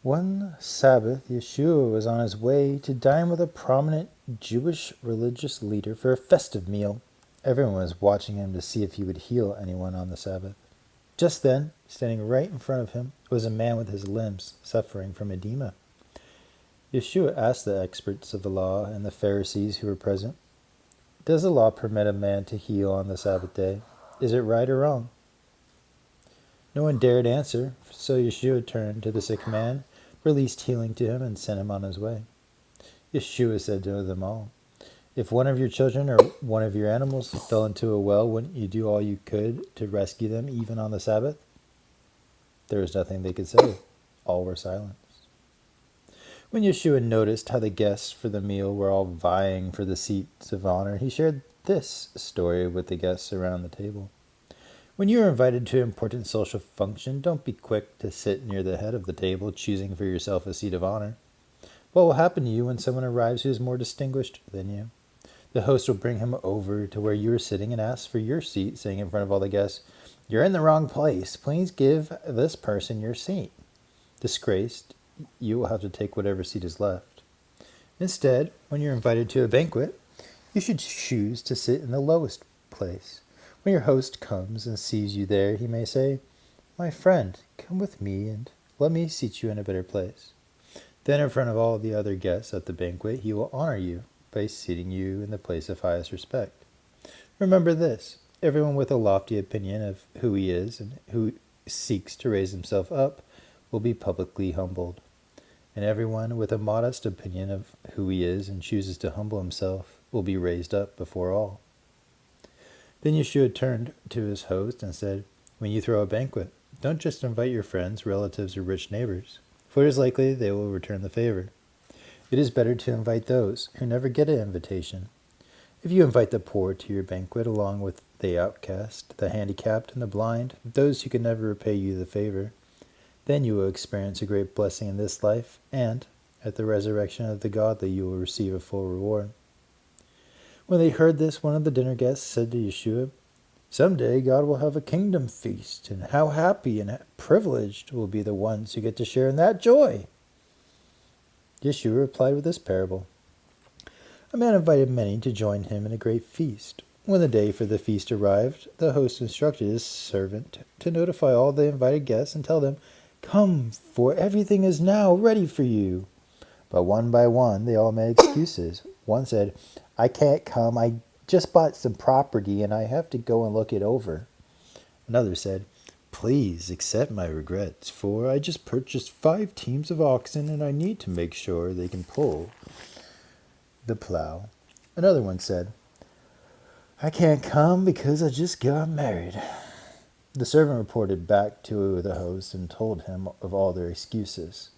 One Sabbath, Yashua was on his way to dine with a prominent Jewish religious leader for a festive meal. Everyone was watching him to see if he would heal anyone on the Sabbath. Just then, standing right in front of him, was a man with his limbs suffering from edema. Yeshua asked the experts of the law and the Pharisees who were present, "Does the law permit a man to heal on the Sabbath day? Is it right or wrong?" No one dared answer, so Yeshua turned to the sick man, released healing to him, and sent him on his way. Yeshua said to them all, "If one of your children or one of your animals fell into a well, wouldn't you do all you could to rescue them even on the Sabbath?" There was nothing they could say. All were silent. When Yeshua noticed how the guests for the meal were all vying for the seats of honor, he shared this story with the guests around the table. When you are invited to an important social function, don't be quick to sit near the head of the table, choosing for yourself a seat of honor. What will happen to you when someone arrives who is more distinguished than you? The host will bring him over to where you are sitting and ask for your seat, saying in front of all the guests, "You're in the wrong place. Please give this person your seat." Disgraced, you will have to take whatever seat is left. Instead, when you're invited to a banquet, you should choose to sit in the lowest place. When your host comes and sees you there, he may say, "My friend, come with me and let me seat you in a better place." Then, in front of all the other guests at the banquet, he will honor you by seating you in the place of highest respect. Remember this: everyone with a lofty opinion of who he is and who seeks to raise himself up will be publicly humbled. And everyone with a modest opinion of who he is and chooses to humble himself will be raised up before all. Then Yeshua turned to his host and said, "When you throw a banquet, don't just invite your friends, relatives, or rich neighbors, for it is likely they will return the favor. It is better to invite those who never get an invitation. If you invite the poor to your banquet along with the outcast, the handicapped, and the blind, those who can never repay you the favor, then you will experience a great blessing in this life, and at the resurrection of the godly you will receive a full reward." When they heard this, one of the dinner guests said to Yeshua, "Someday God will have a kingdom feast, and how happy and privileged will be the ones who get to share in that joy." Yeshua replied with this parable. A man invited many to join him in a great feast. When the day for the feast arrived, the host instructed his servant to notify all the invited guests and tell them, "Come, for everything is now ready for you." But one by one, they all made excuses. One said, "I can't come. I just bought some property and I have to go and look it over." Another said, "Please accept my regrets, for I just purchased 5 teams of oxen and I need to make sure they can pull the plow." Another one said, "I can't come because I just got married." The servant reported back to the host and told him of all their excuses.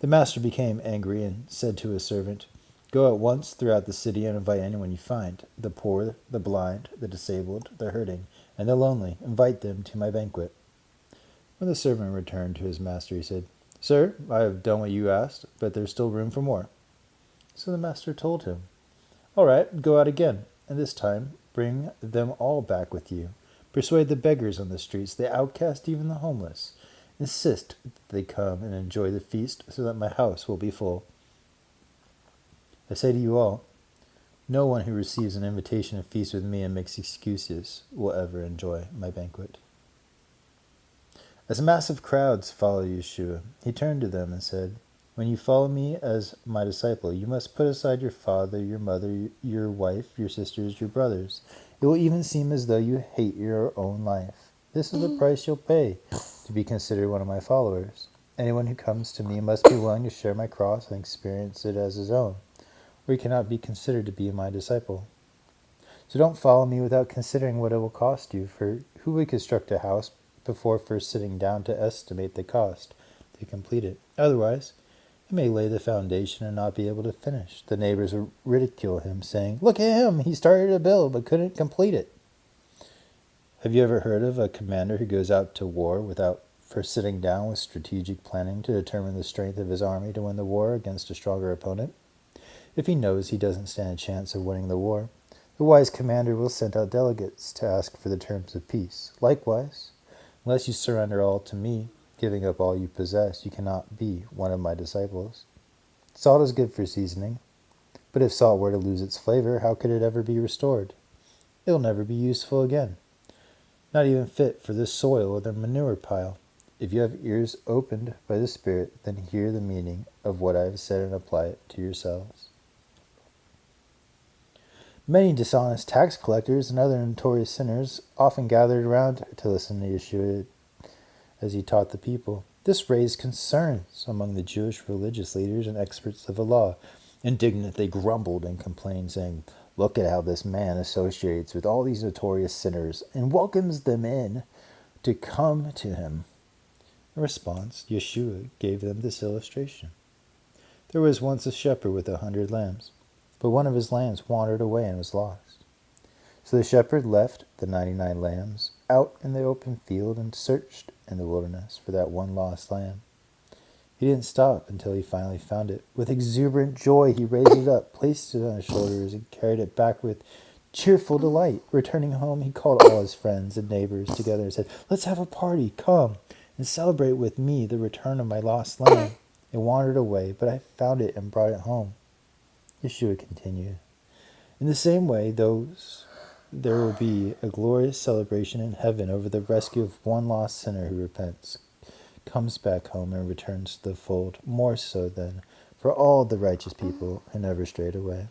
The master became angry and said to his servant, "Go at once throughout the city and invite anyone you find, the poor, the blind, the disabled, the hurting, and the lonely. Invite them to my banquet." When the servant returned to his master, he said, "Sir, I have done what you asked, but there's still room for more." So the master told him, "All right, go out again, and this time bring them all back with you. Persuade the beggars on the streets, the outcast, even the homeless. Insist that they come and enjoy the feast so that my house will be full. I say to you all, no one who receives an invitation to feast with me and makes excuses will ever enjoy my banquet." As massive crowds followed Yeshua, he turned to them and said, "When you follow me as my disciple, you must put aside your father, your mother, your wife, your sisters, your brothers. It will even seem as though you hate your own life. This is the price you'll pay to be considered one of my followers. Anyone who comes to me must be willing to share my cross and experience it as his own, or he cannot be considered to be my disciple. So don't follow me without considering what it will cost you, for who would construct a house before first sitting down to estimate the cost to complete it? Otherwise, he may lay the foundation and not be able to finish. The neighbors will ridicule him, saying, 'Look at him, he started a build but couldn't complete it.' Have you ever heard of a commander who goes out to war without first sitting down with strategic planning to determine the strength of his army to win the war against a stronger opponent? If he knows he doesn't stand a chance of winning the war, the wise commander will send out delegates to ask for the terms of peace. Likewise, unless you surrender all to me, giving up all you possess, you cannot be one of my disciples. Salt is good for seasoning, but if salt were to lose its flavor, how could it ever be restored? It will never be useful again, not even fit for the soil or the manure pile. If you have ears opened by the Spirit, then hear the meaning of what I have said and apply it to yourselves. Many dishonest tax collectors and other notorious sinners often gathered around to listen to Yeshua as he taught the people. This raised concerns among the Jewish religious leaders and experts of the law. Indignant, they grumbled and complained, saying, "Look at how this man associates with all these notorious sinners and welcomes them in to come to him." In response, Yeshua gave them this illustration. There was once a shepherd with 100 lambs, but one of his lambs wandered away and was lost. So the shepherd left the 99 lambs out in the open field and searched in the wilderness for that one lost lamb. He didn't stop until he finally found it. With exuberant joy, he raised it up, placed it on his shoulders, and carried it back with cheerful delight. Returning home, he called all his friends and neighbors together and said, "Let's have a party. Come and celebrate with me the return of my lost lamb. It wandered away, but I found it and brought it home." Yeshua continued, "In the same way, there will be a glorious celebration in heaven over the rescue of one lost sinner who repents, comes back home, and returns to the fold, more so than for all the righteous people who never strayed away."